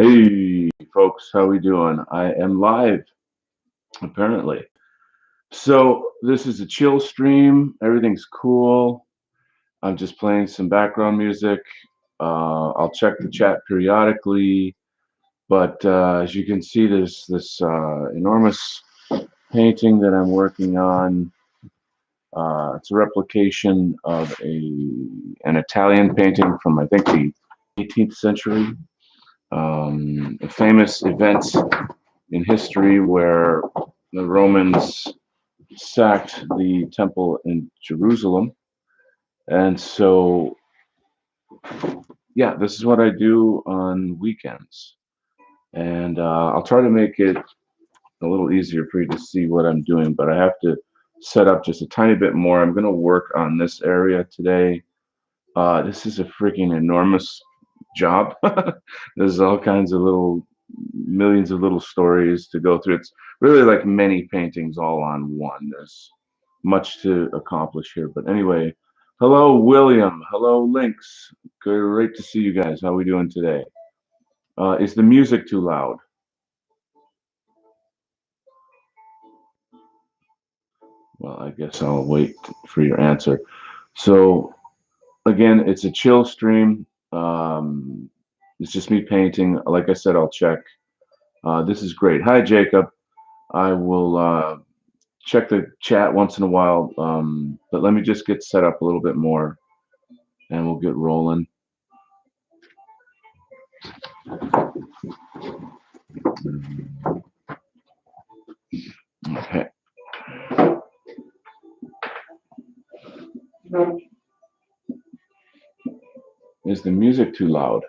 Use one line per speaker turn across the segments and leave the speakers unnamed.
Hey folks, how we doing? I am live, apparently. So this is a chill stream. Everything's cool. I'm just playing some background music. I'll check the chat periodically, but as you can see, there's this enormous painting that I'm working on. It's a replication of an Italian painting from I think the 18th century. A famous event in history where the Romans sacked the temple in Jerusalem. And so, yeah, this is what I do on weekends. And I'll try to make it a little easier for you to see what I'm doing, but I have to set up just a tiny bit more. I'm going to work on this area today. This is a freaking enormous job. There's all kinds of little millions of little stories to go through. It's really like many paintings all on one. There's much to accomplish here. But anyway, hello, William. Hello, Lynx. Great to see you guys. How are we doing today? Is the music too loud? Well, I guess I'll wait for your answer. So, again, it's a chill stream. It's just me painting. Like I said, I'll check. This is great. Hi, Jacob. I will check the chat once in a while, but let me just get set up a little bit more and we'll get rolling. Okay. Is the music too loud?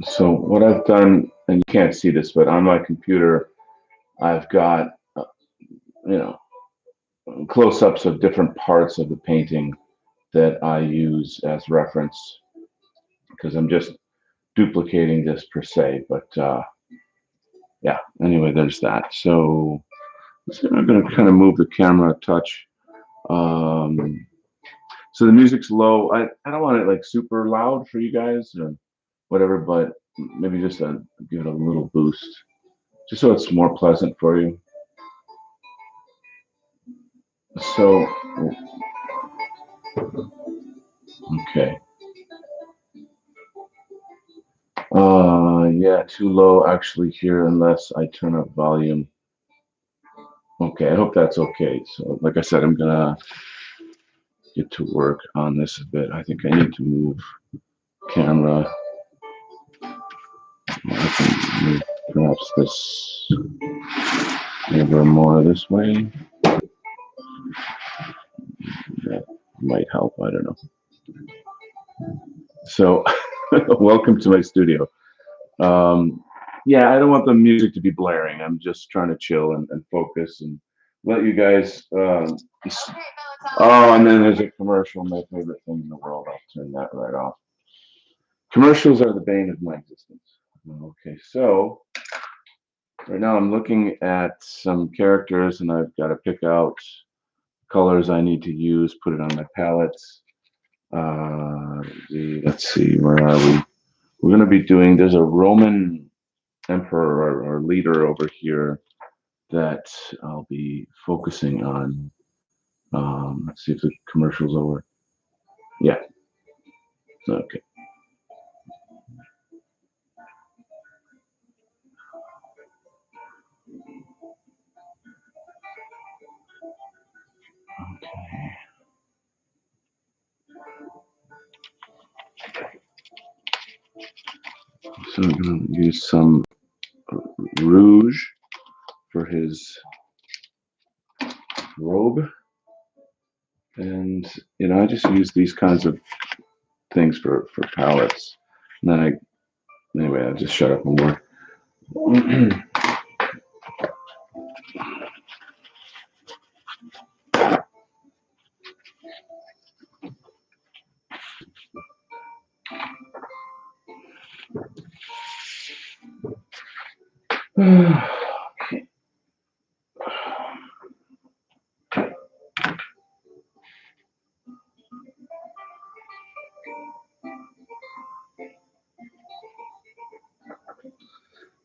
So what I've done, and you can't see this, but on my computer, I've got, you know, close-ups of different parts of the painting that I use as reference because I'm just duplicating this per se. But yeah, anyway, there's that. So I'm going to kind of move the camera a touch. So the music's low. I don't want it like super loud for you guys or whatever, but maybe just give it a little boost, just so it's more pleasant for you. So, okay. Yeah, too low actually here unless I turn up volume. Okay, I hope that's okay. So, like I said, I'm gonna get to work on this a bit. I think I need to move camera. I can move perhaps this over more this way. That might help. I don't know. So, welcome to my studio. Yeah, I don't want the music to be blaring. I'm just trying to chill and focus and let you guys. Oh, and then there's a commercial, my favorite thing in the world. I'll turn that right off. Commercials are the bane of my existence. Okay, so right now I'm looking at some characters and I've got to pick out colors I need to use, put it on my palettes. Let's see, where are we? We're going to be doing, there's a Roman emperor or leader over here that I'll be focusing on. Let's see if the commercial's over. Yeah. Okay. Okay. So I'm going to use some rouge for his robe. And, I just use these kinds of things for palettes. And then anyway, I'll just shut up and work.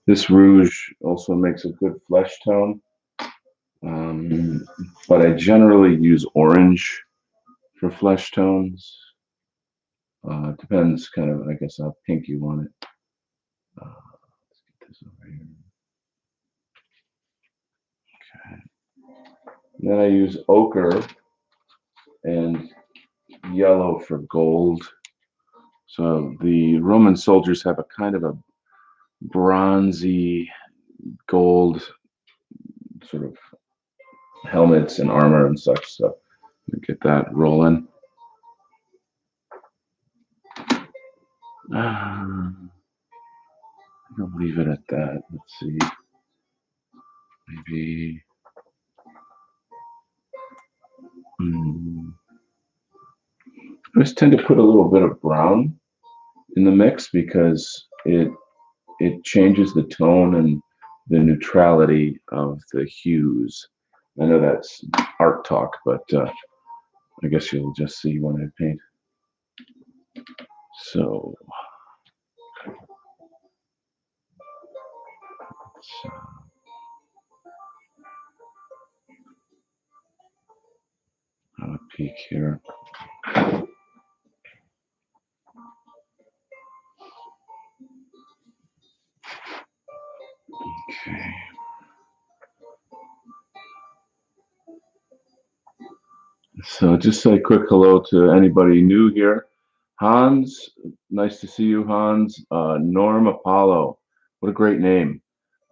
This rouge also makes a good flesh tone, um, but I generally use orange for flesh tones. Depends kind of, I guess, how pink you want it. Let's get this over here. Okay. Then I use ochre and yellow for gold. So the Roman soldiers have a kind of a bronzy gold sort of helmets and armor and such. So get that rolling. I'm gonna leave it at that. Let's see. Maybe. I just tend to put a little bit of brown in the mix because it changes the tone and the neutrality of the hues. I know that's art talk, but I guess you'll just see when I paint. So, let's have a peek here. Okay. So just say a quick hello to anybody new here. Hans, nice to see you, Hans. Norm Apollo, what a great name.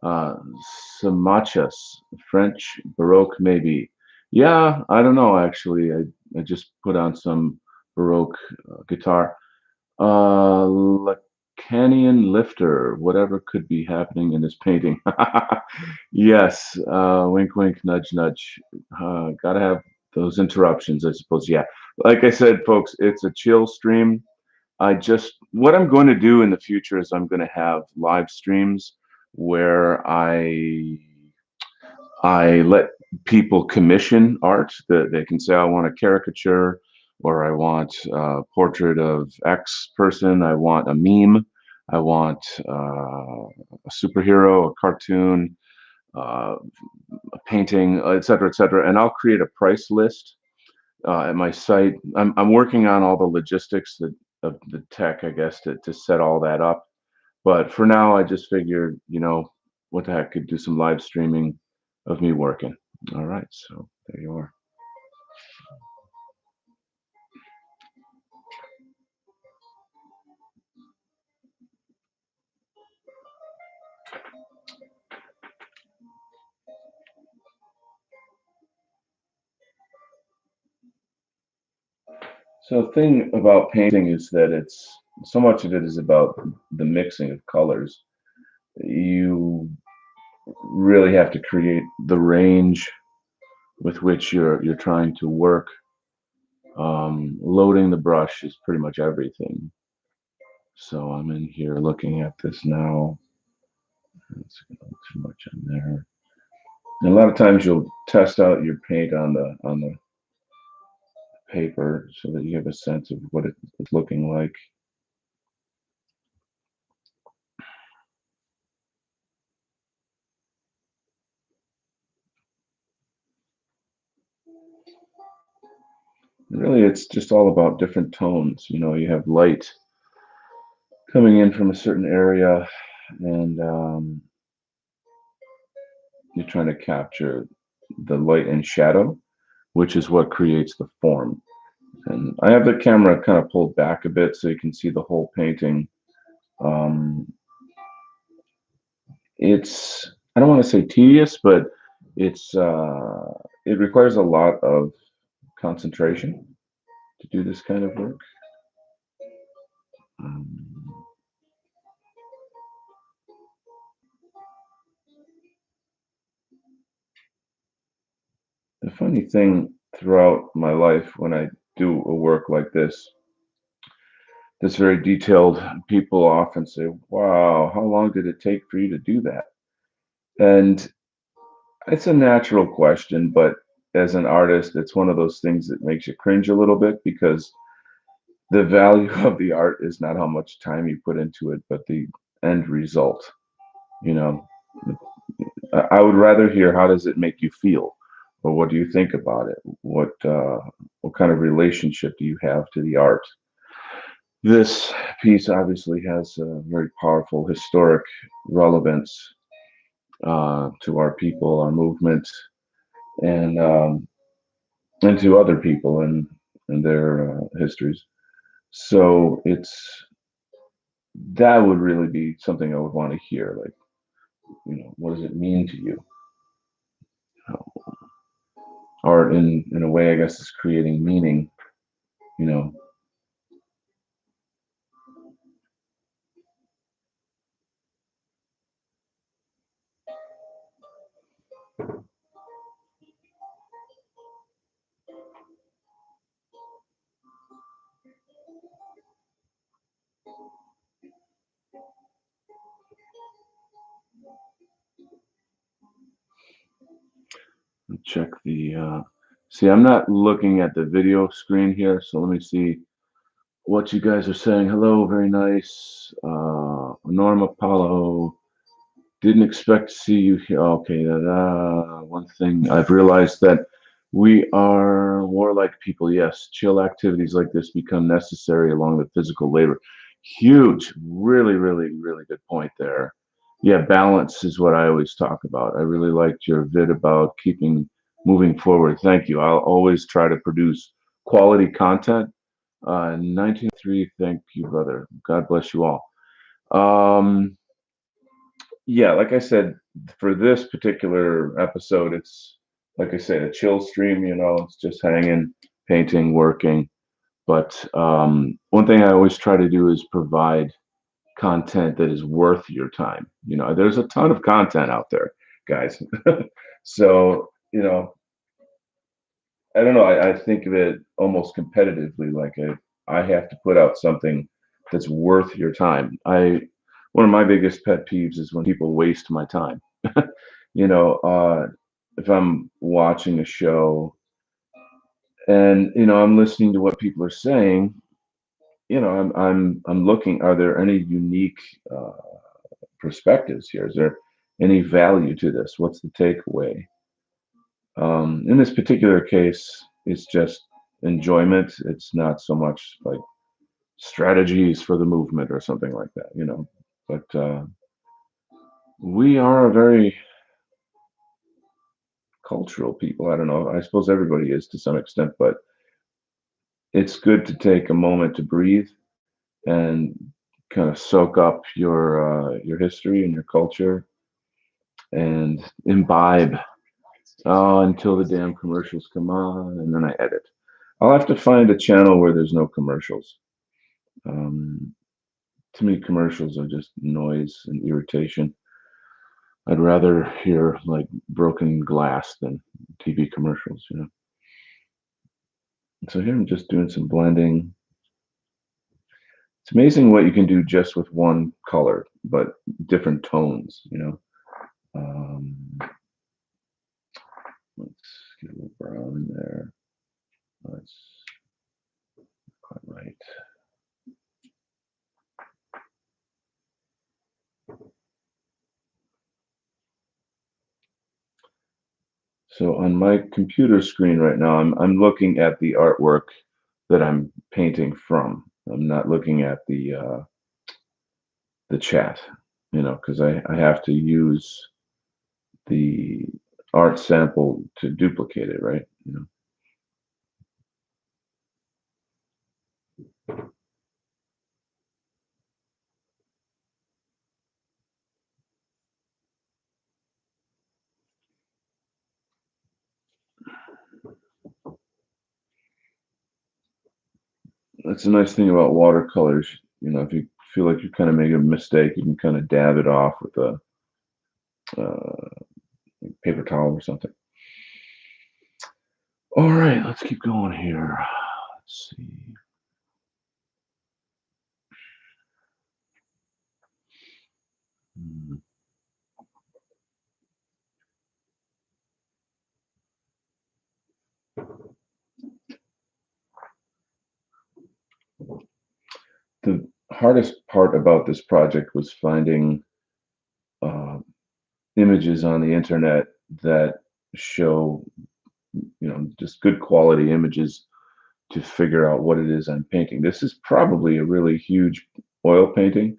Uh, Samachas, French Baroque maybe. Yeah, I don't know actually. I just put on some Baroque guitar. Lacanian lifter, whatever could be happening in this painting. Yes, wink, wink, nudge, nudge. Gotta have those interruptions, I suppose. Yeah, like I said, folks, it's a chill stream. What I'm going to do in the future is I'm going to have live streams where I let people commission art that they can say, I want a caricature, or I want a portrait of X person, I want a meme, I want a superhero, a cartoon, uh, a painting, et cetera. And I'll create a price list at my site. I'm working on all the logistics of the tech, I guess, to set all that up. But for now, I just figured, what the heck, could do some live streaming of me working. All right, so there you are. So the thing about painting is that it's so much of it is about the mixing of colors. You really have to create the range with which you're trying to work. Loading the brush is pretty much everything. So I'm in here looking at this now. It's too much on there. And a lot of times you'll test out your paint on the paper so that you have a sense of what it's looking like. Really, it's just all about different tones. You have light coming in from a certain area, and you're trying to capture the light and shadow, which is what creates the form. And I have the camera kind of pulled back a bit so you can see the whole painting. Um, I don't want to say tedious, but it requires a lot of concentration to do this kind of work. Um, the funny thing throughout my life when I do a work like this, that's very detailed, people often say, "Wow, how long did it take for you to do that?" And it's a natural question, but as an artist, it's one of those things that makes you cringe a little bit because the value of the art is not how much time you put into it, but the end result. You know, I would rather hear how does it make you feel, or what do you think about it? What kind of relationship do you have to the art? This piece obviously has a very powerful historic relevance to our people, our movement, and and to other people and their histories. So it's that would really be something I would want to hear. Like, what does it mean to you? Art, in a way, I guess, is creating meaning. You know, check the. See, I'm not looking at the video screen here, so let me see what you guys are saying. Hello, very nice. Norma Paulo, didn't expect to see you here. Okay, one thing I've realized that we are warlike people. Yes, chill activities like this become necessary along with physical labor. Huge, really, really, really good point there. Yeah, balance is what I always talk about. I really liked your vid about keeping moving forward. Thank you. I'll always try to produce quality content. 1903, thank you, brother. God bless you all. Um, yeah, like I said, for this particular episode, it's like I said, a chill stream. It's just hanging, painting, working. But one thing I always try to do is provide content that is worth your time. There's a ton of content out there, guys. So, I don't know. I think of it almost competitively, like I have to put out something that's worth your time. One of my biggest pet peeves is when people waste my time. you know, uh, if I'm watching a show and I'm listening to what people are saying, I'm looking. Are there any unique uh, perspectives here? Is there any value to this? What's the takeaway? In this particular case, it's just enjoyment. It's not so much like strategies for the movement or something like that. But we are a very cultural people. I don't know. I suppose everybody is to some extent, but it's good to take a moment to breathe and kind of soak up your history and your culture and imbibe until the damn commercials come on, and then I edit. I'll have to find a channel where there's no commercials. Um, to me, commercials are just noise and irritation. I'd rather hear like broken glass than TV commercials. So here I'm just doing some blending. It's amazing what you can do just with one color, but different tones. Um, let's get a little brown in there. That's quite right. So on my computer screen right now, I'm looking at the artwork that I'm painting from. I'm not looking at the chat, because I have to use the art sample to duplicate it, right? That's a nice thing about watercolors. If you feel like you kind of make a mistake, you can kind of dab it off with a uh, paper towel or something. All right, let's keep going here. Let's see. Hmm. hardest part about this project was finding uh, images on the internet that show, just good quality images to figure out what it is I'm painting. This is probably a really huge oil painting.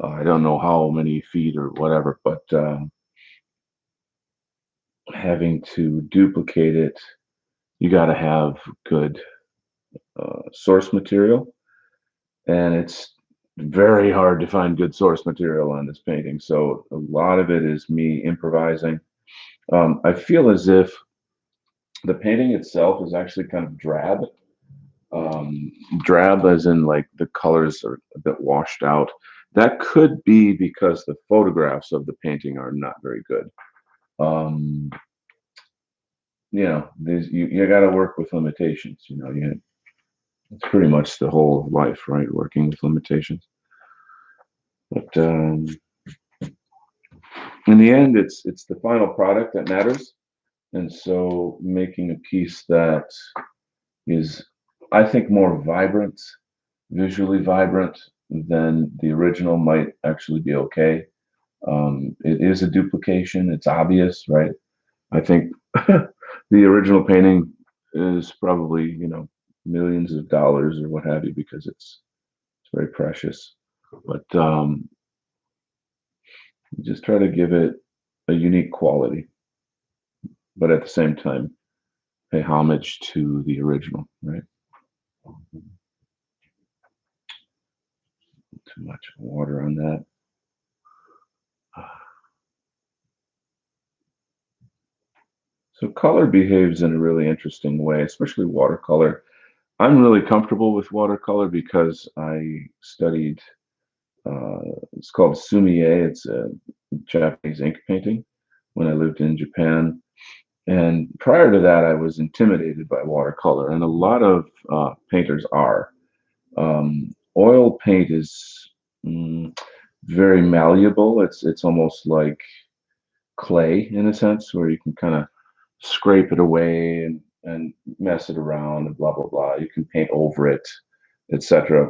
I don't know how many feet or whatever, but having to duplicate it, you got to have good source material, and it's very hard to find good source material on this painting. So a lot of it is me improvising. I feel as if the painting itself is actually kind of drab. Um, Drab as in like the colors are a bit washed out. That could be because the photographs of the painting are not very good. Um, you got to work with limitations. It's pretty much the whole of life, right? Working with limitations. But in the end, it's the final product that matters. And so making a piece that is, I think, more vibrant, visually vibrant than the original might actually be okay. It is a duplication. It's obvious, right? I think the original painting is probably, millions of dollars or what have you, because it's very precious. But just try to give it a unique quality, but at the same time, pay homage to the original, right? Too much water on that. So color behaves in a really interesting way, especially watercolor. I'm really comfortable with watercolor because I studied, it's called sumie. It's a Japanese ink painting when I lived in Japan. And prior to that, I was intimidated by watercolor, and a lot of painters are. Oil paint is very malleable. It's almost like clay in a sense, where you can kind of scrape it away and mess it around and blah blah blah. You can paint over it, etc.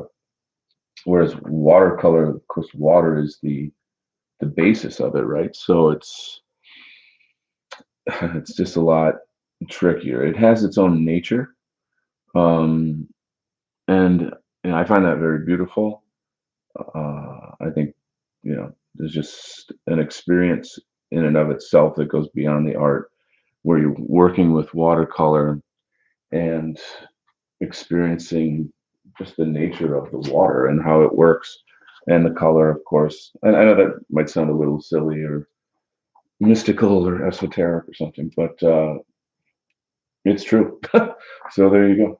Whereas watercolor, of course, water is the basis of it, right? So it's just a lot trickier. It has its own nature, um, and I find that very beautiful. I think there's just an experience in and of itself that goes beyond the art, where you're working with watercolor and experiencing just the nature of the water and how it works, and the color, of course. And I know that might sound a little silly or mystical or esoteric or something, but it's true. So there you go.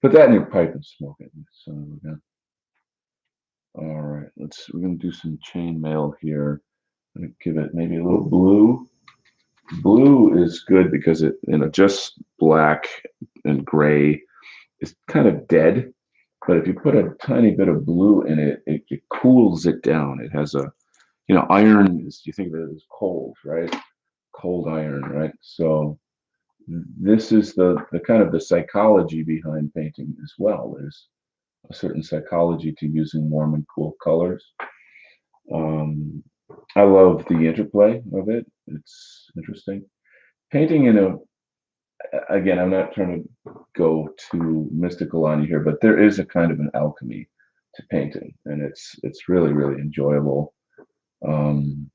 Put that in your pipe and smoke it. So yeah. All right, we're gonna do some chain mail here. I'm gonna give it maybe a little blue. Blue is good because it, just black and gray is kind of dead. But if you put a tiny bit of blue in it, it cools it down. It has a, iron is, you think of it as cold, right? Cold iron, right? So this is the kind of the psychology behind painting as well. There's a certain psychology to using warm and cool colors. Um, I love the interplay of it. It's interesting. Painting in a Again, I'm not trying to go too mystical on you here, but there is a kind of an alchemy to painting, and it's really really enjoyable. Um,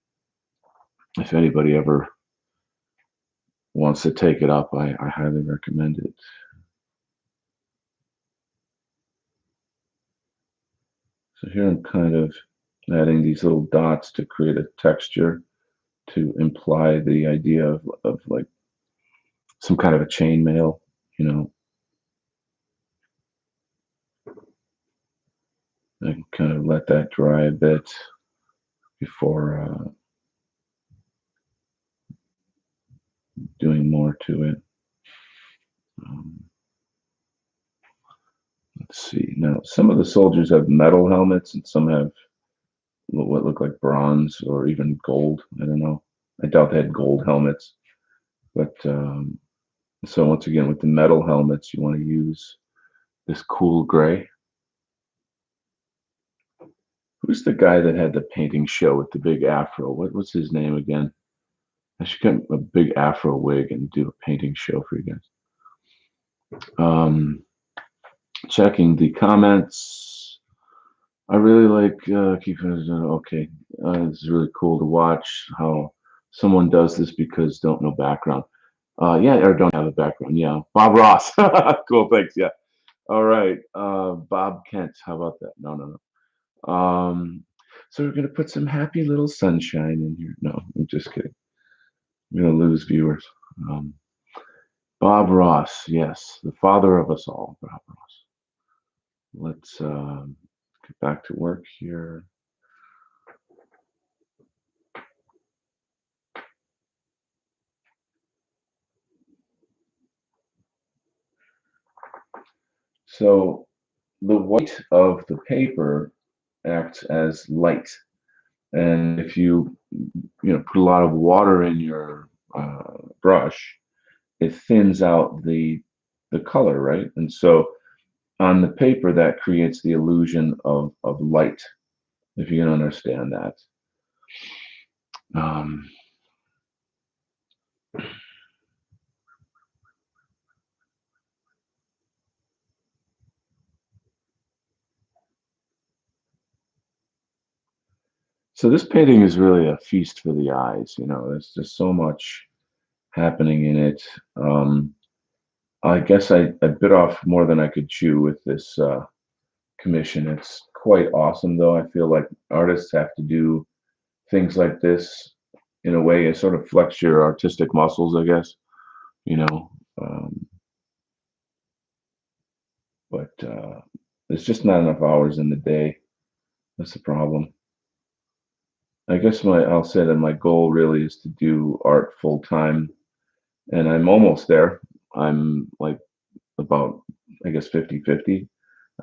if anybody ever wants to take it up, I highly recommend it. So here I'm kind of adding these little dots to create a texture to imply the idea of like some kind of a chainmail, you know. I can kind of let that dry a bit before doing more to it. Um, let's see. Now, some of the soldiers have metal helmets, and some have what look like bronze or even gold. I don't know. I doubt they had gold helmets. But so once again, with the metal helmets, you want to use this cool gray. Who's the guy that had the painting show with the big afro? What's his name again? I should get a big afro wig and do a painting show for you guys. Checking the comments. I really like keeping it okay. It's really cool to watch how someone does this because don't know background. Yeah, or don't have a background. Yeah, Bob Ross. Cool, thanks. Yeah. All right. Bob Kent. How about that? No, no, no. So we're gonna put some happy little sunshine in here. No, I'm just kidding. I'm gonna lose viewers. Um, Bob Ross. Yes, the father of us all. Bob Ross. Let's get back to work here. So the white of the paper acts as light, and if you put a lot of water in your brush, it thins out the color, right? And so on the paper, that creates the illusion of light, if you can understand that. Um, so this painting is really a feast for the eyes. There's just so much happening in it. I guess I bit off more than I could chew with this commission. It's quite awesome, though. I feel like artists have to do things like this in a way. It sort of flex your artistic muscles, I guess. You know, um, but there's just not enough hours in the day. That's the problem. I guess I'll say that my goal really is to do art full time, and I'm almost there. I'm like about, I guess, 50-50.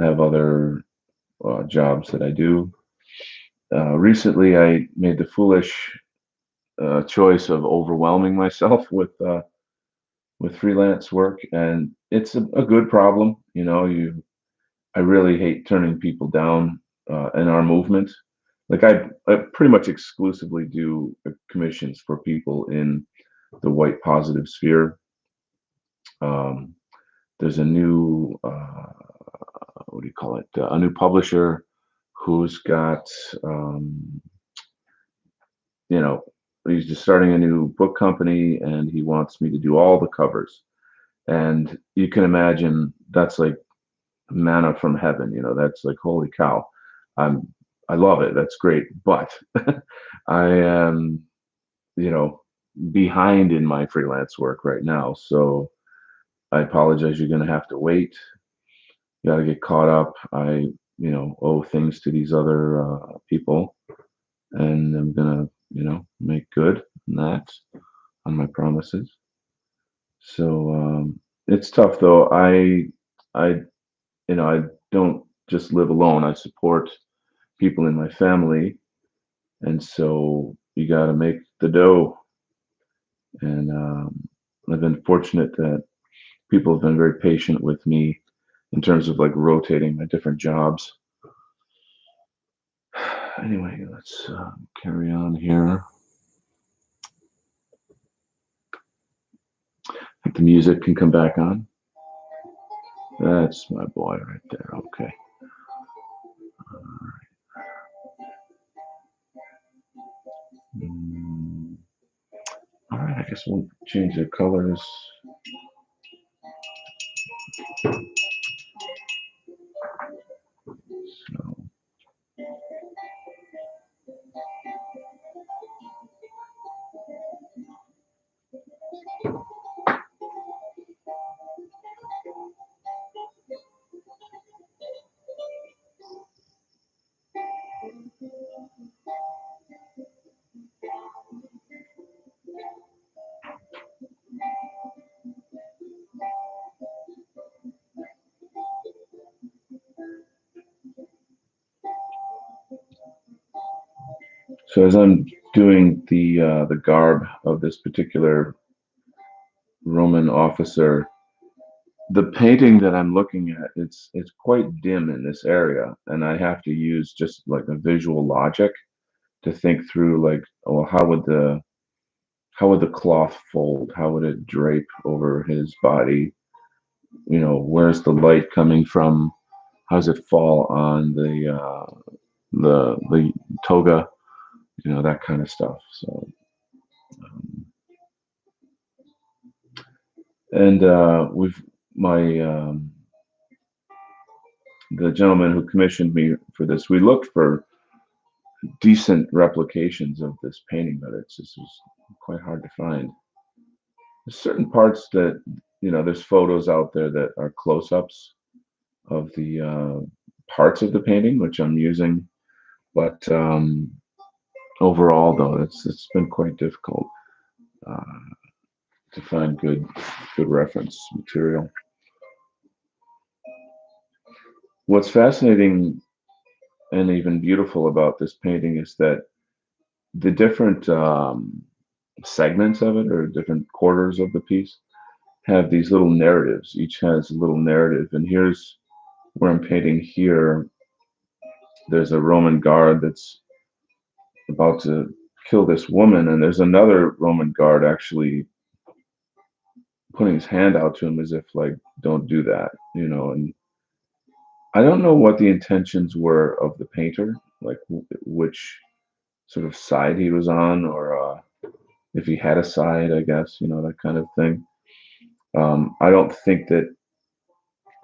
I have other jobs that I do. Recently, I made the foolish choice of overwhelming myself with freelance work, and it's a good problem. I really hate turning people down in our movement. Like I pretty much exclusively do commissions for people in the white positive sphere. Um, there's a new what do you call it? A new publisher who's got you know he's just starting a new book company, and he wants me to do all the covers. And you can imagine that's like manna from heaven. That's like, holy cow. I love it. That's great, but I am you know behind in my freelance work right now, so I apologize. You're going to have to wait. You got to get caught up. I owe things to these other people, and I'm gonna make good on that, on my promises. So it's tough though. I don't just live alone. I support people in my family, and so you got to make the dough. And I've been fortunate that people have been very patient with me in terms of like rotating my different jobs. Anyway, let's carry on here. I think the music can come back on. That's my boy right there. Okay. Mm, all right. I guess we'll change the colors. So, so as I'm doing the garb of this particular Roman officer, The painting that I'm looking at, it's quite dim in this area, and I have to use just like a visual logic to think through like, well, how would the cloth fold? How would it drape over his body? Where's the light coming from? How does it fall on the toga? That kind of stuff. So, um, and we've my the gentleman who commissioned me for this. We looked for decent replications of this painting, but it's just was quite hard to find. There's certain parts that there's photos out there that are close-ups of the parts of the painting, which I'm using, but overall, though, it's been quite difficult uh, to find good reference material. What's fascinating and even beautiful about this painting is that the different segments of it, or different quarters of the piece, have these little narratives. Each has a little narrative, and here's where I'm painting here. There's a Roman guard that's about to kill this woman, and there's another Roman guard actually putting his hand out to him as if like, don't do that. And I don't know what the intentions were of the painter, like which sort of side he was on, or if he had a side, I guess, that kind of thing. I don't think that.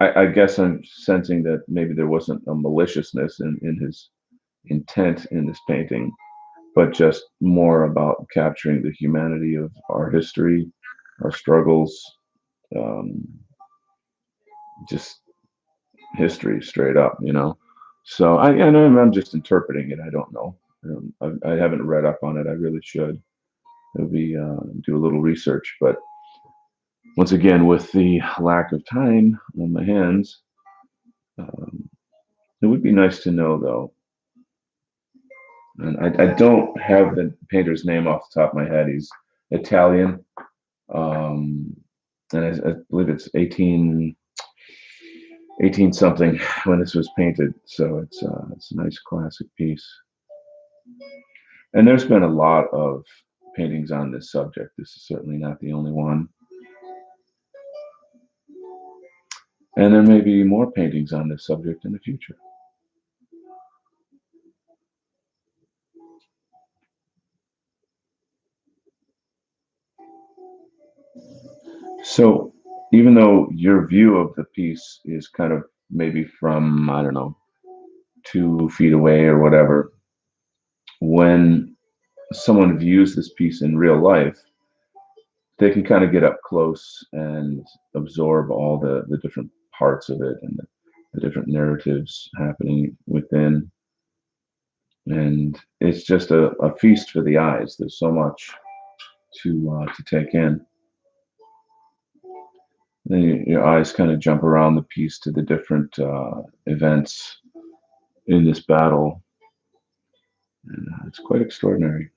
I guess I'm sensing that maybe there wasn't a maliciousness in his intent in this painting, but just more about capturing the humanity of our history, our struggles, um, just history straight up. So I know I'm just interpreting it. I don't know. I haven't read up on it. I really should. It would be do a little research, but once again, with the lack of time on my hands, um, it would be nice to know though. And I don't have the painter's name off the top of my head. He's Italian, um, and I believe it's 18 something when this was painted. So it's a nice classic piece. And there's been a lot of paintings on this subject. This is certainly not the only one. And there may be more paintings on this subject in the future. So even though your view of the piece is kind of maybe from, I don't know, 2 feet away or whatever, when someone views this piece in real life, they can kind of get up close and absorb all the different parts of it, and the different narratives happening within. And it's just a feast for the eyes. There's so much to take in. Then your eyes kind of jump around the piece to the different events in this battle, and it's quite extraordinary.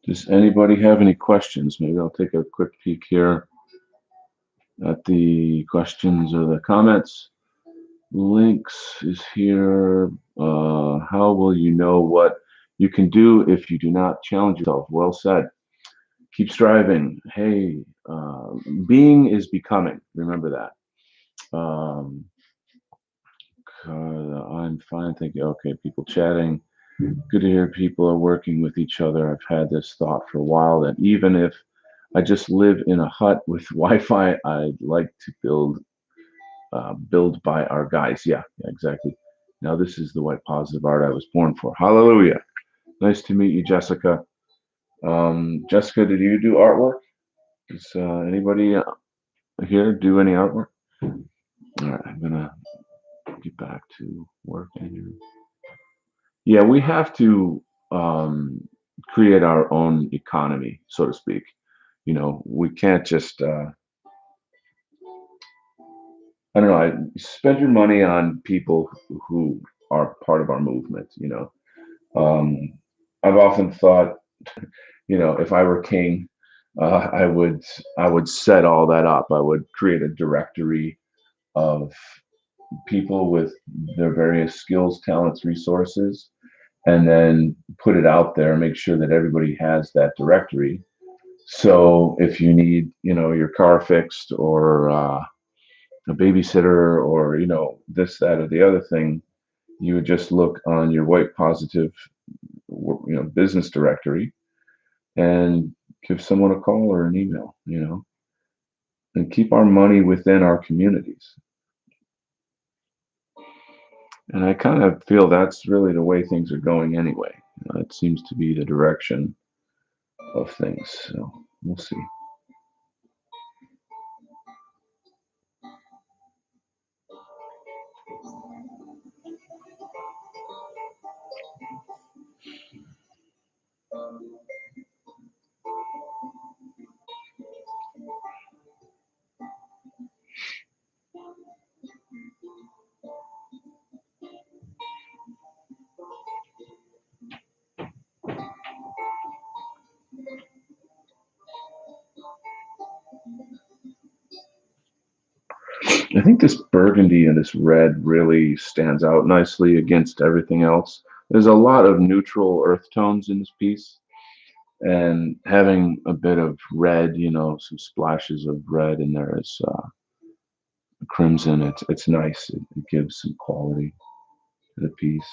Does anybody have any questions? Maybe I'll take a quick peek here at the questions or the comments. Links is here. How will you know what you can do if you do not challenge yourself? Well said. Keep striving. Hey, being is becoming. Remember that. I'm fine. Thank you. Okay, people chatting. Good to hear people are working with each other. I've had this thought for a while that even if I just live in a hut with Wi-Fi, I'd like to build by our guys. Yeah, exactly. Now this is the white positive art I was born for. Hallelujah. Nice to meet you, Jessica. Jessica, did you do artwork? Does anybody here do any artwork? All right, I'm gonna get back to work here. Yeah, we have to um, create our own economy, so to speak. We can't just, I don't know, spend your money on people who are part of our movement. Um, I've often thought, if I were king, I would set all that up. I would create a directory of people with their various skills, talents, resources, and then put it out there and make sure that everybody has that directory. So if you need, your car fixed or a babysitter or, this, that, or the other thing, you would just look on your white positive, business directory and give someone a call or an email, and keep our money within our communities. And I kind of feel that's really the way things are going anyway. It seems to be the direction of things. So we'll see. I think this burgundy and this red really stands out nicely against everything else. There's a lot of neutral earth tones in this piece, and having a bit of red, some splashes of red in there is crimson. It's nice. It gives some quality to the piece.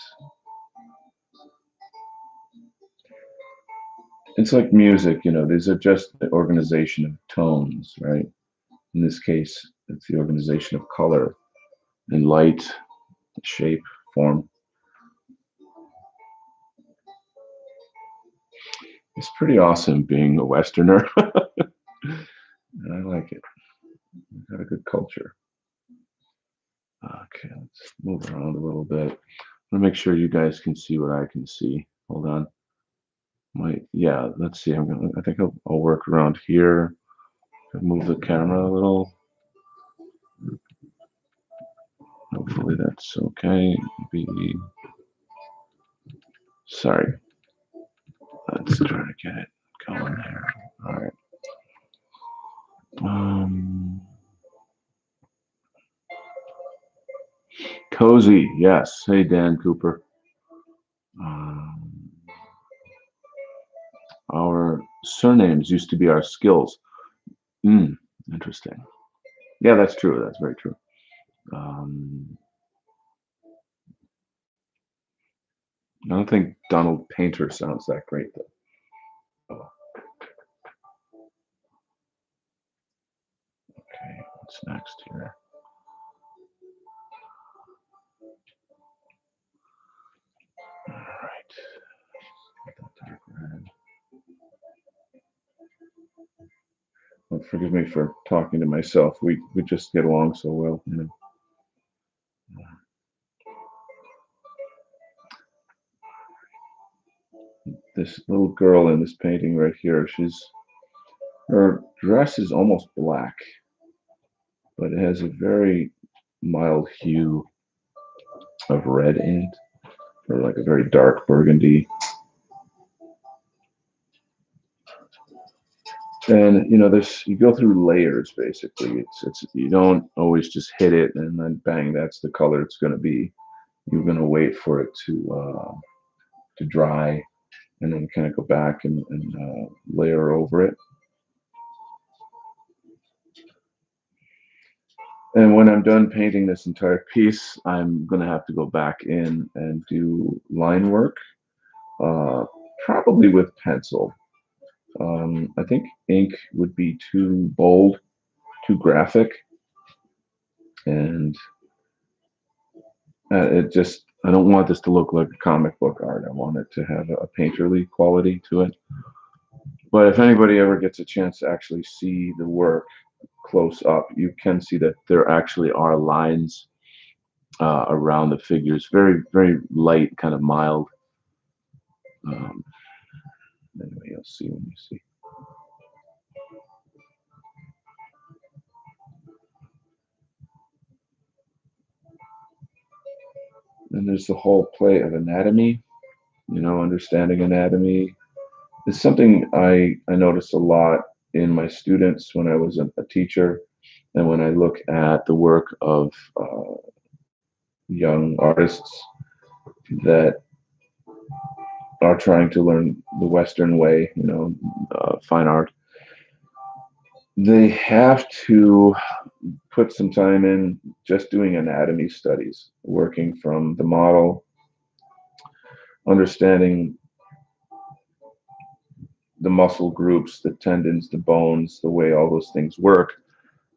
It's like music. These are just the organization of tones, right? In this case, it's the organization of color and light, shape, form. It's pretty awesome being a Westerner. I like it. We've got a good culture. Okay, let's move around a little bit. I want to make sure you guys can see what I can see. Hold on. Yeah, let's see. I think I'll work around here. Move the camera a little. Hopefully that's okay. Be sorry. Let's try to get it going there. All right. Um, Cozy, yes. Hey, Dan Cooper. Um, our surnames used to be our skills. Hmm, interesting. Yeah, that's true. That's very true. Um, I don't think Donald Painter sounds that great, though. Oh, okay, what's next here? All right. Dark red. Well, forgive me for talking to myself. We just get along so well. This little girl in this painting right here, her dress is almost black, but it has a very mild hue of red in it, or like a very dark burgundy. And this you go through layers basically. It's you don't always just hit it and then bang, that's the color it's going to be. You're going to wait for it to dry and then kind of go back and layer over it. And when I'm done painting this entire piece, I'm going to have to go back in and do line work, uh, probably with pencil. I think ink would be too bold, too graphic, and I don't want this to look like a comic book art. I want it to have a painterly quality to it. But if anybody ever gets a chance to actually see the work close up, you can see that there actually are lines around the figures, very, very light, kind of mild. Um, anyway, you'll see when you see. And there's the whole play of anatomy, understanding anatomy. It's something I notice a lot in my students when I was a teacher, and when I look at the work of young artists that are trying to learn the Western way, fine art. They have to put some time in just doing anatomy studies, working from the model, understanding the muscle groups, the tendons, the bones, the way all those things work.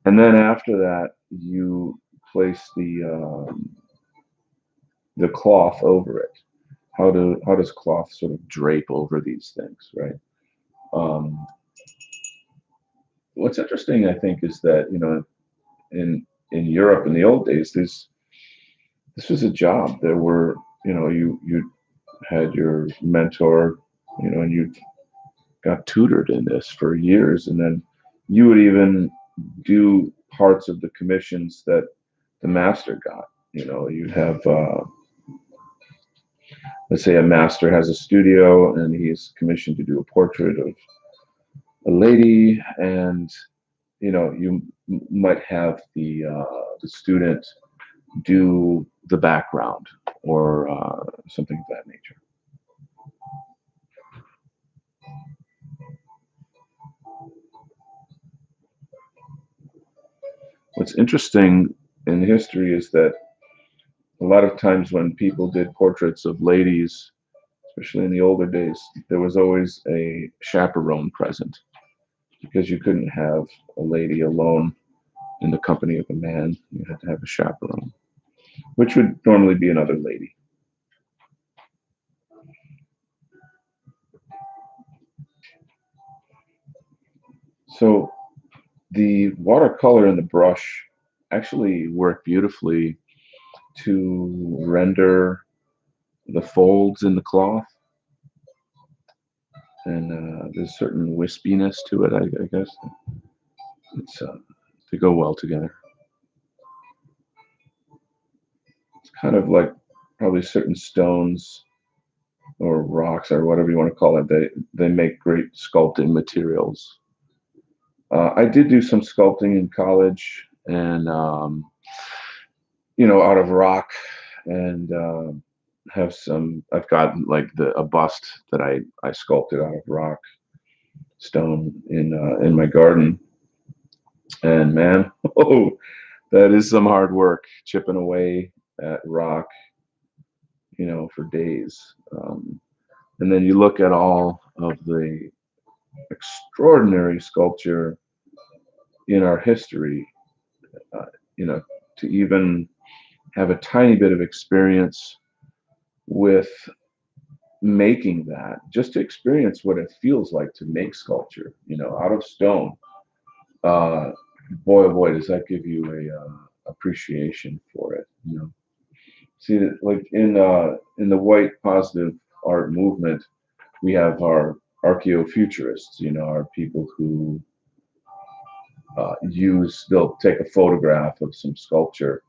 And then after that, you place the cloth over it. How does cloth sort of drape over these things, right? Um, what's interesting, I think, is that in Europe in the old days, this was a job. There were you had your mentor, and you got tutored in this for years, and then you would even do parts of the commissions that the master got. You'd have let's say a master has a studio and he's commissioned to do a portrait of a lady, and you might have the student do the background or something of that nature. What's interesting in history is that a lot of times when people did portraits of ladies, especially in the older days, there was always a chaperone present because you couldn't have a lady alone in the company of a man. You had to have a chaperone, which would normally be another lady. So the watercolor and the brush actually work beautifully to render the folds in the cloth, and there's a certain wispiness to it. I guess it's they go well together. It's kind of like probably certain stones or rocks or whatever you want to call it. They make great sculpting materials. I did do some sculpting in college, and out of rock, and have some. I've got like a bust that I sculpted out of rock stone in my garden, and man, oh, that is some hard work chipping away at rock, for days. And then you look at all of the extraordinary sculpture in our history, uh, you know, to even have a tiny bit of experience with making that, just to experience what it feels like to make sculpture, out of stone. Uh, boy, oh boy, does that give you a appreciation for it. See that, like in the white positive art movement, we have our archaeofuturists, our people who they'll take a photograph of some sculpture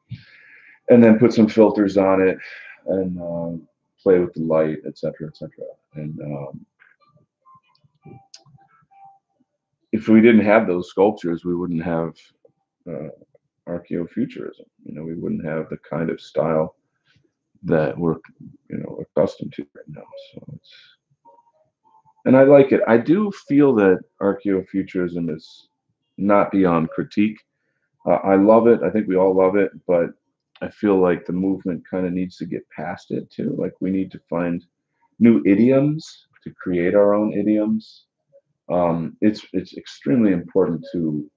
and then put some filters on it and play with the light, etc., etc. And if we didn't have those sculptures, we wouldn't have uh, archaeofuturism. We wouldn't have the kind of style that we're, accustomed to right now. So and I like it. I do feel that archaeofuturism is not beyond critique. I love it. I think we all love it, but I feel like the movement kind of needs to get past it too. Like we need to find new idioms to create our own idioms. It's extremely important to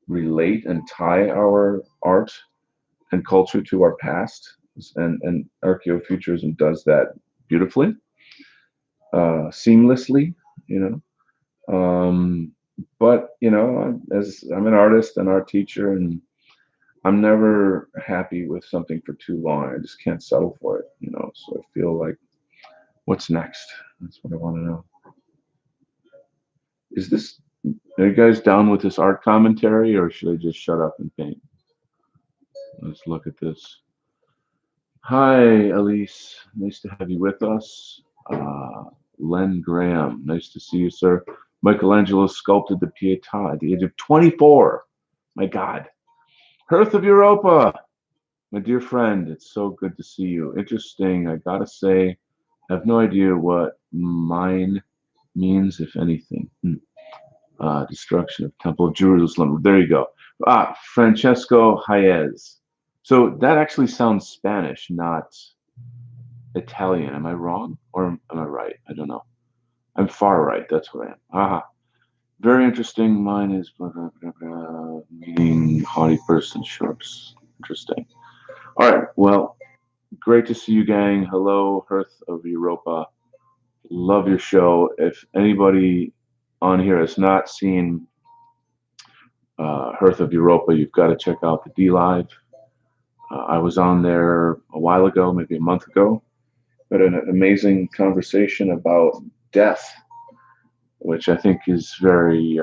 relate and tie our art and culture to our past, and archaeofuturism does that beautifully, seamlessly. You but as I'm an artist and art teacher, and I'm never happy with something for too long. I just can't settle for it. So I feel like, what's next? That's what I want to know. Are you guys down with this art commentary, or should I just shut up and paint? Let's look at this. Hi, Elise. Nice to have you with us. Len Graham. Nice to see you, sir. Michelangelo sculpted the Pietà at the age of 24. My God. Hearth of Europa. My dear friend, it's so good to see you. Interesting. I gotta say, I have no idea what mine means, if anything. Destruction of Temple of Jerusalem. There you go. Francesco Hayez. So that actually sounds Spanish, not Italian. Am I wrong? Or am I right? I don't know. I'm far right. That's what I am. Very interesting. Mine is blah, blah, blah, blah, meaning haughty person, sharps. Interesting. All right. Well, great to see you, gang. Hello, Hearth of Europa. Love your show. If anybody on here has not seen Hearth of Europa, you've got to check out the D Live. I was on there a while ago, maybe a month ago, but an amazing conversation about death, which I think is very,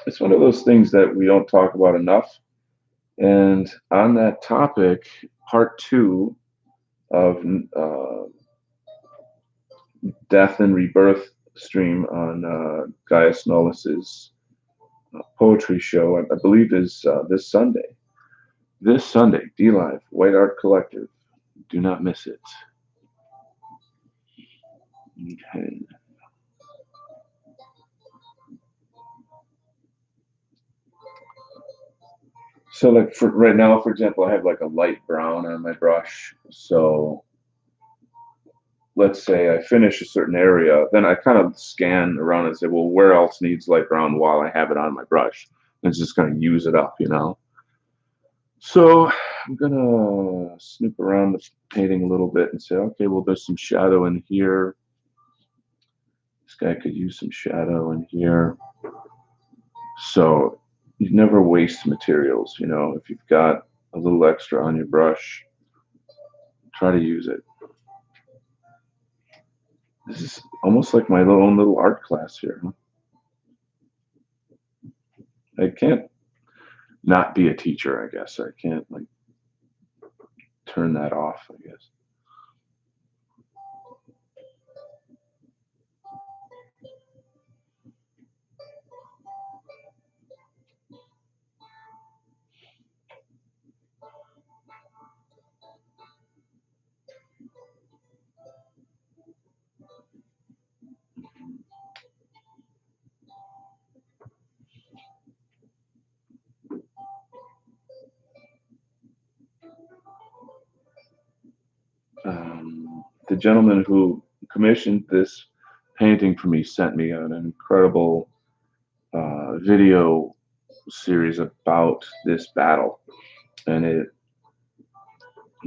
it's one of those things that we don't talk about enough. And on that topic, part 2 of Death and Rebirth stream on Gaius Nollis's poetry show, I believe is this Sunday. This Sunday, D Live, White Art Collective. Do not miss it. Okay. So like for right now, for example, I have like a light brown on my brush. So let's say I finish a certain area, then I kind of scan around and say, well, where else needs light brown while I have it on my brush? And it's just going to use it up, you know? So I'm going to snoop around the painting a little bit and say, okay, well, there's some shadow in here. This guy could use some shadow in here. So you never waste materials, you know? If you've got a little extra on your brush, try to use it. This is almost like my own little art class here. Huh? I can't not be a teacher, I guess. I can't like turn that off, I guess. The gentleman who commissioned this painting for me sent me an incredible video series about this battle, and it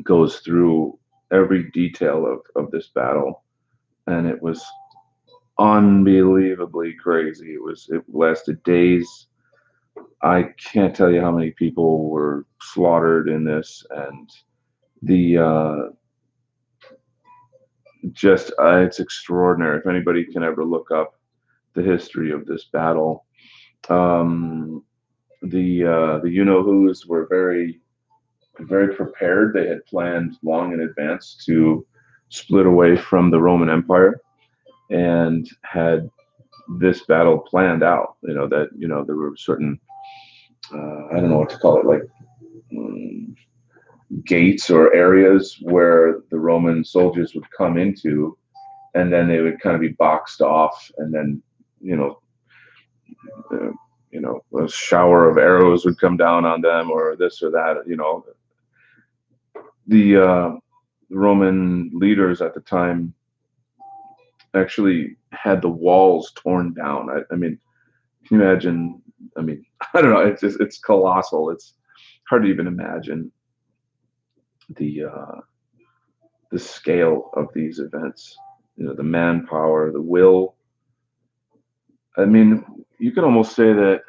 goes through every detail of this battle, and it was unbelievably crazy. It lasted days. I can't tell you how many people were slaughtered in this, and the just it's extraordinary. If anybody can ever look up the history of this battle, the you know who's were very prepared. They had planned long in advance to split away from the Roman Empire and had this battle planned out. You know that there were certain I don't know what to call it, like gates or areas where the Roman soldiers would come into, and then they would kind of be boxed off, and then you know, uh, a shower of arrows would come down on them, or this or that. You know, the Roman leaders at the time actually had the walls torn down. I mean, can you imagine? I mean, I don't know. It's colossal. It's hard to even imagine the the scale of these events. You know, the manpower, the will. I mean, you can almost say that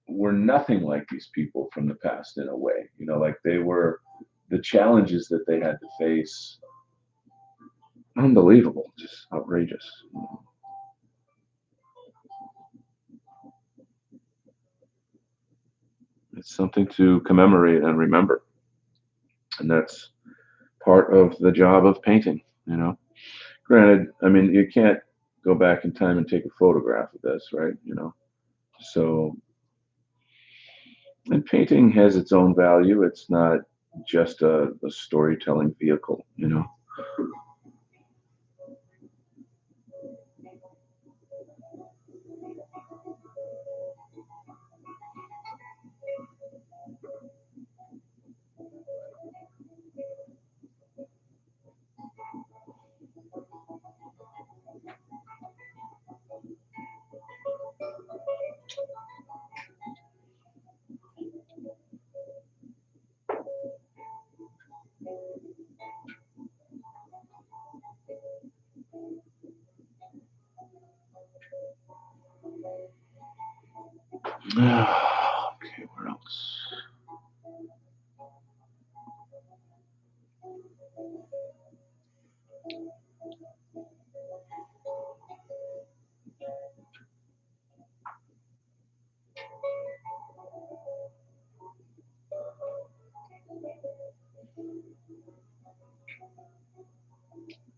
we're nothing like these people from the past in a way. You know, like they were the challenges that they had to face Unbelievable, just outrageous. It's something to commemorate and remember, and that's part of the job of painting. You know, granted, I mean, you can't go back in time and take a photograph of this, right? You know, so and painting has its own value. It's not just a storytelling vehicle. You know. Okay, where else?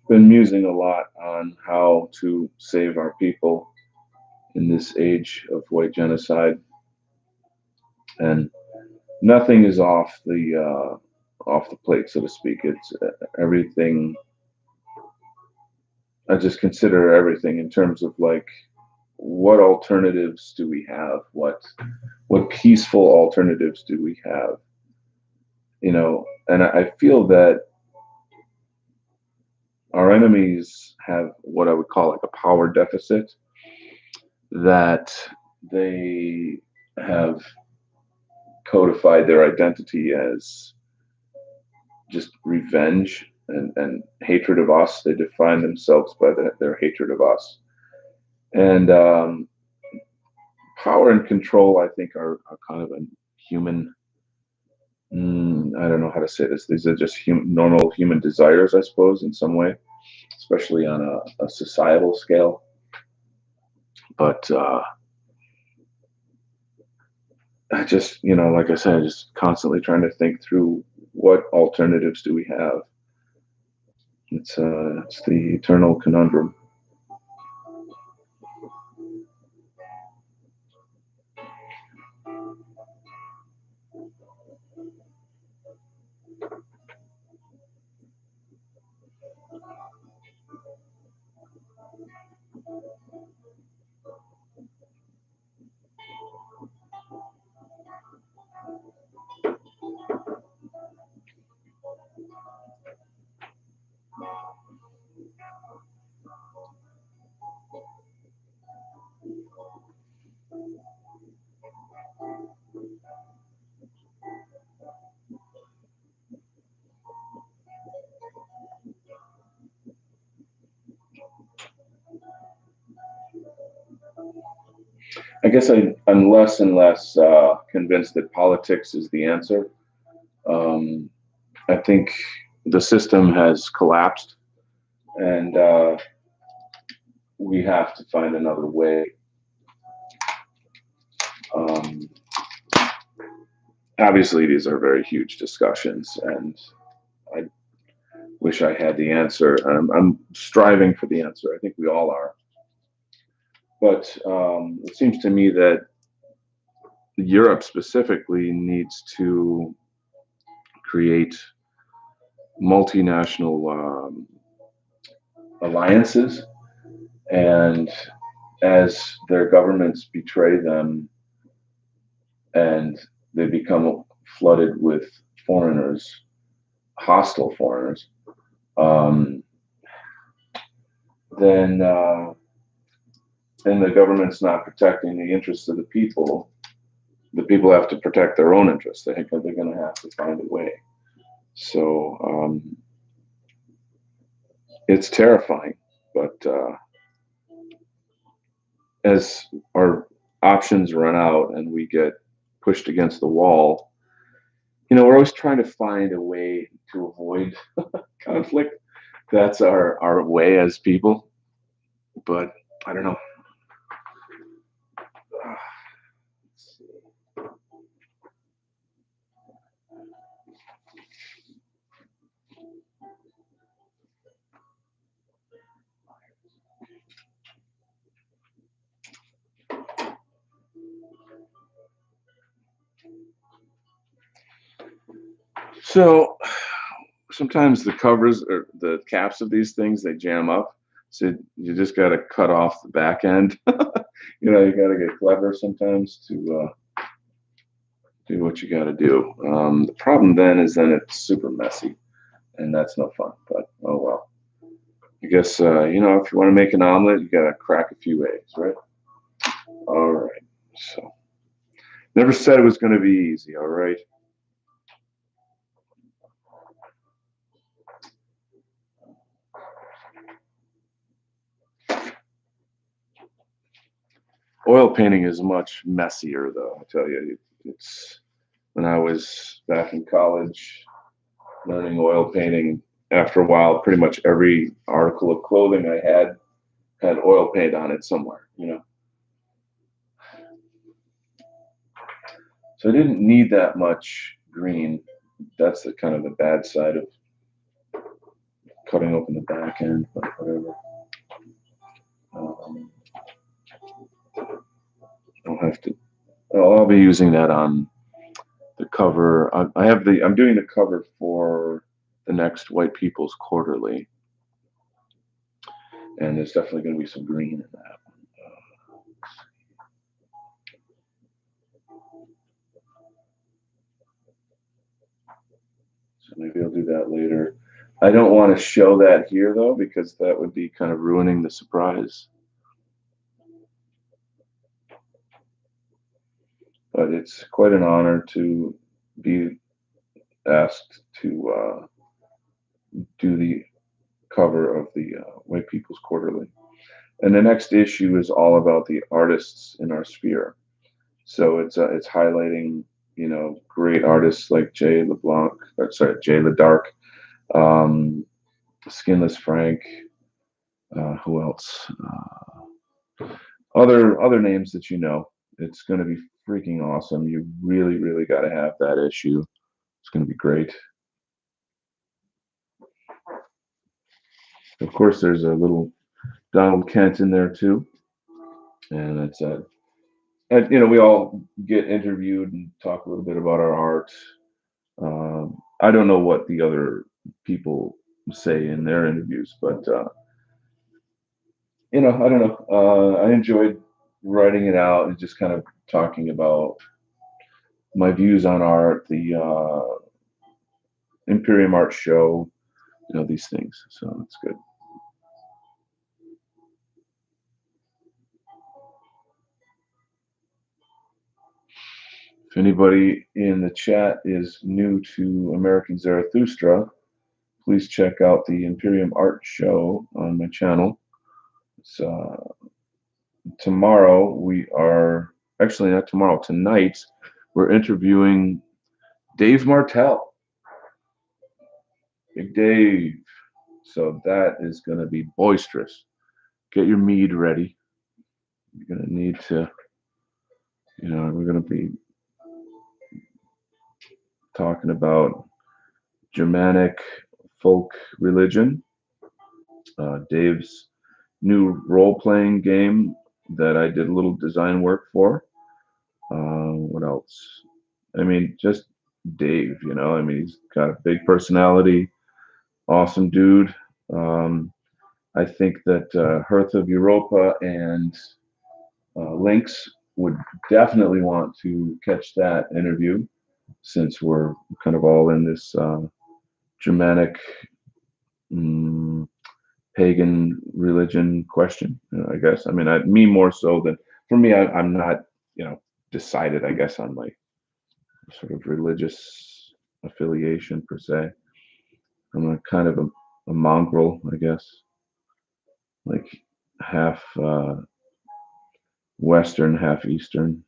Been musing a lot on how to save our people in this age of white genocide, and nothing is off the plate, so to speak. It's everything. I just consider everything in terms of like what alternatives do we have? What peaceful alternatives do we have? You know, and I feel that our enemies have what I would call like a power deficit, that they have codified their identity as just revenge and hatred of us. They define themselves by their hatred of us. And power and control, I think, are kind of a human. I don't know how to say this. These are just normal human desires, I suppose, in some way, especially on a societal scale. But I just, like I said, just constantly trying to think through what alternatives do we have. It's the eternal conundrum. I guess I'm less and less convinced that politics is the answer. Um, I think the system has collapsed, and we have to find another way. Um, Obviously, these are very huge discussions, and I wish I had the answer. I'm striving for the answer. I think we all are. But it seems to me that Europe specifically needs to create multinational alliances, and as their governments betray them and they become flooded with foreigners, hostile foreigners, um, then then the government's not protecting the interests of the people. The people have to protect their own interests. They're going to have to find a way. So it's terrifying, but as our options run out and we get pushed against the wall, we're always trying to find a way to avoid conflict. That's our way as people. But I don't know. So sometimes the covers or the caps of these things they jam up. So you just got to cut off the back end. You got to get clever sometimes to do what you got to do. The problem then is then it's super messy, and that's no fun. But oh well. I guess if you want to make an omelet, you got to crack a few eggs, right? All right. So never said it was going to be easy. All right. Oil painting is much messier, though. I tell you, it's when I was back in college learning oil painting. After a while, pretty much every article of clothing I had oil paint on it somewhere. So I didn't need that much green. That's the kind of the bad side of cutting open the back end, but whatever. Um, I'll have to. I'll be using that on the cover. I'm doing the cover for the next White People's Quarterly, and there's definitely going to be some green in that. So maybe I'll do that later. I don't want to show that here though, because that would be kind of ruining the surprise. But it's quite an honor to be asked to do the cover of the White People's Quarterly. And the next issue is all about the artists in our sphere. So it's highlighting great artists like Jay LeDarc, um, Skinless Frank, who else? Other names that you know. It's going to be freaking awesome. You really, really got to have that issue. It's going to be great. Of course, there's a little Donald Kent in there too, and it's and we all get interviewed and talk a little bit about our art. I don't know what the other people say in their interviews, but I don't know. I enjoyed writing it out and just kind of talking about my views on art, the Imperium Art Show, these things. So it's good. If anybody in the chat is new to American Zarathustra, please check out the Imperium Art Show on my channel. It's, tomorrow we are actually not tomorrow, tonight we're interviewing Dave Martell, Big Dave. So that is going to be boisterous. Get your mead ready. You're going to need to, we're going to be talking about Germanic folk religion, Dave's new role-playing game that I did a little design work for. What else? I mean, just Dave, I mean, he's got a big personality, awesome dude. I think that Hearth of Europa and Lynx would definitely want to catch that interview since we're kind of all in this Germanic pagan religion question, I guess. I mean, me more so than for me, I'm not, decided, I guess, on my sort of religious affiliation per se. I'm a kind of a mongrel, I guess, like half Western, half Eastern,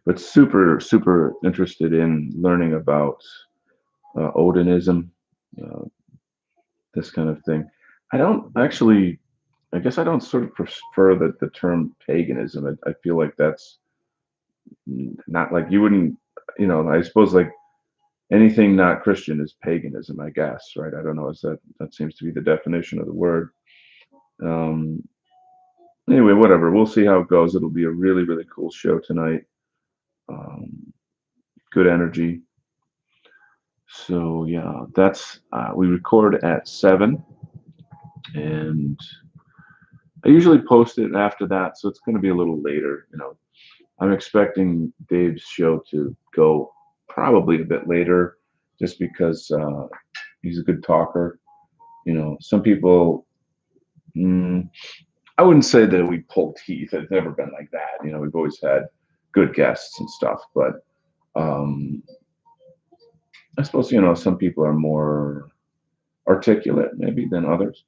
but super, super interested in learning about Odinism uh, this kind of thing. I don't actually. I guess I don't sort of prefer the term paganism. I feel like that's not like you wouldn't. I suppose like anything not Christian is paganism. I guess, right? I don't know. Is that seems to be the definition of the word? Um, anyway, whatever. We'll see how it goes. It'll be a really, really cool show tonight. Um, good energy. So yeah, that's we record at 7, and I usually post it after that, so it's going to be a little later. I'm expecting Dave's show to go probably a bit later, just because he's a good talker. Some people. Mm, I wouldn't say that we pull teeth. It's never been like that. We've always had good guests and stuff, but um, I suppose some people are more articulate maybe than others.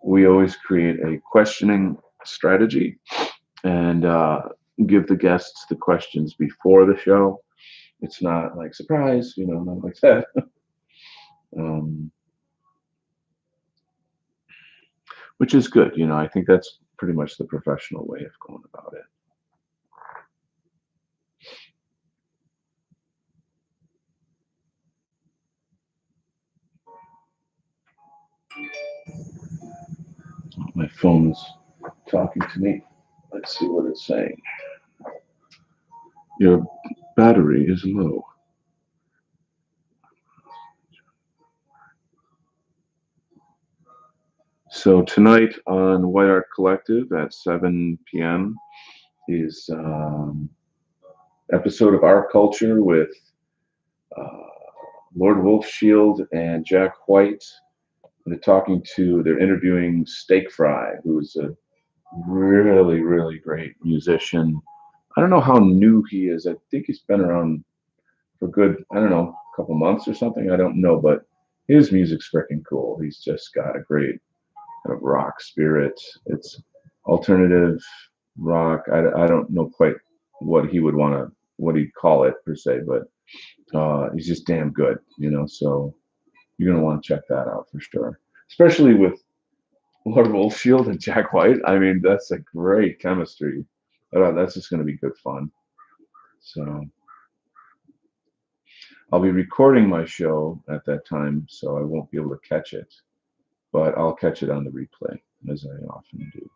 We always create a questioning strategy and give the guests the questions before the show. It's not like surprise, not like that. um, which is good. I think that's pretty much the professional way of going about it. My phone's talking to me. Let's see what it's saying. Your battery is low. So tonight on White Art Collective at 7 p.m. is episode of Our Culture with uh, Lord Wolfshield and Jack White. They're interviewing Steak Fry, who's a really, really great musician. I don't know how new he is. I think he's been around for good, I don't know, a couple months or something. I don't know, but his music's freaking cool. He's just got a great kind of rock spirit. It's alternative rock. I don't know quite what he'd call it per se, but he's just damn good. So you're gonna want to check that out for sure, especially with Lord Wolfshield and Jack White. I mean, that's a great chemistry. That's just gonna be good fun. So I'll be recording my show at that time, so I won't be able to catch it, but I'll catch it on the replay as I often do.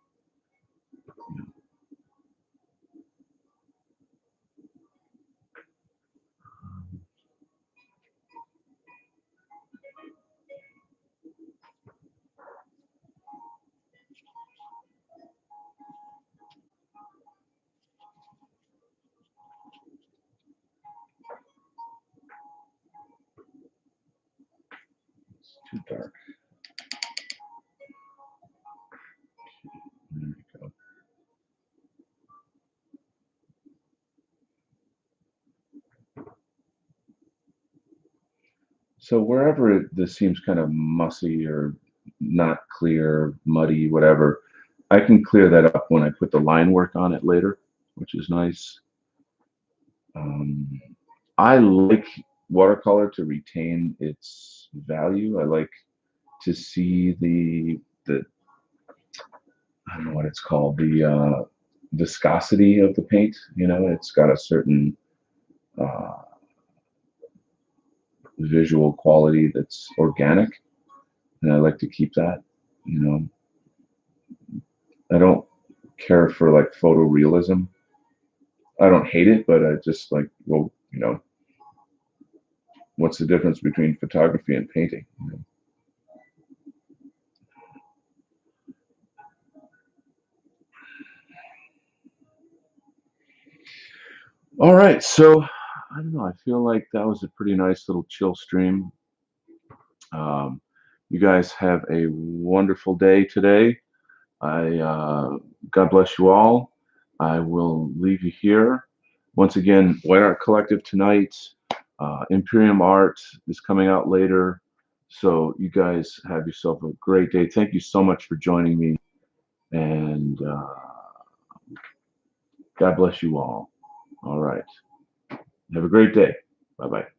It's too dark. There we go. So wherever this seems kind of mussy or not clear, muddy, whatever, I can clear that up when I put the line work on it later, which is nice. Um, I like watercolor to retain its value. I like to see the I don't know what it's called, the viscosity of the paint. It's got a certain uh, visual quality that's organic, and I like to keep that. You know, I don't care for like photorealism. I don't hate it, but I just like, well, what's the difference between photography and painting? All right, so I don't know. I feel like that was a pretty nice little chill stream. Um, you guys have a wonderful day today. God bless you all. I will leave you here. Once again, White Art Collective tonight. Imperium Art is coming out later. So you guys have yourself a great day. Thank you so much for joining me, and God bless you all. All right. Have a great day. Bye bye.